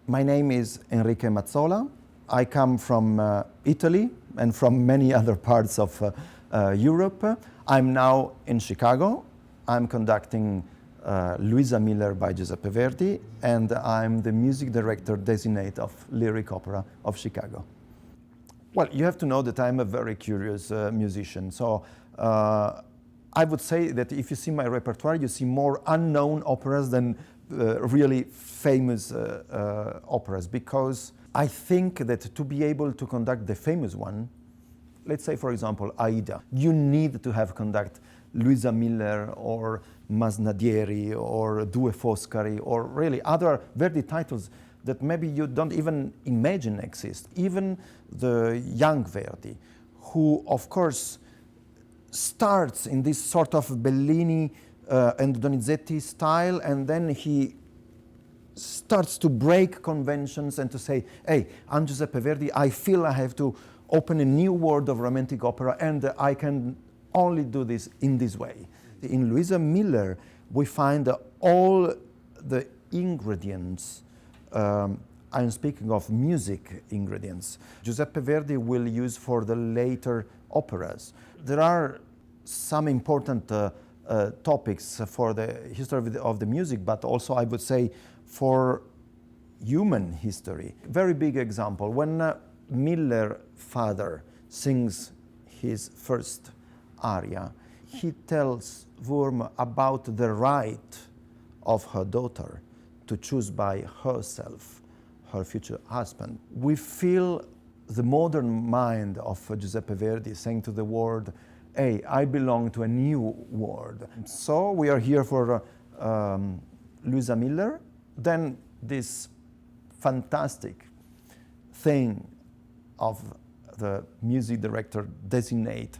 My name is Enrique Mazzola. I come from Italy and from many other parts of Europe. I'm now in Chicago. I'm conducting Luisa Miller by Giuseppe Verdi, and I'm the music director designate of Lyric Opera of Chicago. Well, you have to know that I'm a very curious musician. So I would say that if you see my repertoire, you see more unknown operas than really famous operas, because I think that to be able to conduct the famous one, let's say for example Aida, you need to have conduct Luisa Miller or Masnadieri or Due Foscari or really other Verdi titles that maybe you don't even imagine exist. Even the young Verdi, who of course starts in this sort of Bellini and Donizetti style, and then he starts to break conventions and to say, hey, I'm Giuseppe Verdi, I feel I have to open a new world of romantic opera, and I can only do this in this way. In Luisa Miller, we find all the ingredients. I'm speaking of music ingredients. Giuseppe Verdi will use for the later operas. There are some important topics for the history of the music, but also I would say for human history. Very big example, when Miller father sings his first aria, he tells Wurm about the right of her daughter to choose by herself her future husband. We feel the modern mind of Giuseppe Verdi saying to the world, hey, I belong to a new world. So we are here for Luisa Miller. Then this fantastic thing of the music director designate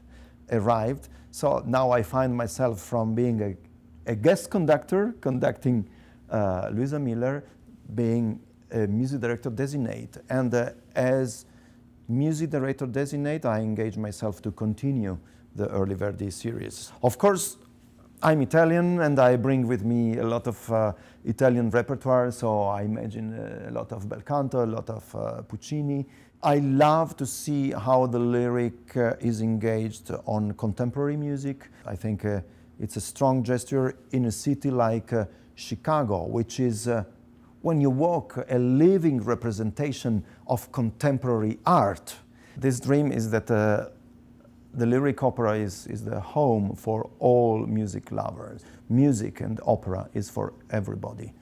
arrived. So now I find myself from being a guest conductor conducting Luisa Miller, being a music director designate. And as music director designate, I engage myself to continue the early Verdi series. Of course, I'm Italian and I bring with me a lot of Italian repertoire, so I imagine a lot of bel canto, a lot of Puccini. I love to see how the lyric is engaged on contemporary music. I think it's a strong gesture in a city like Chicago, which is, when you walk, a living representation of contemporary art. This dream is that the lyric opera is the home for all music lovers. Music and opera is for everybody.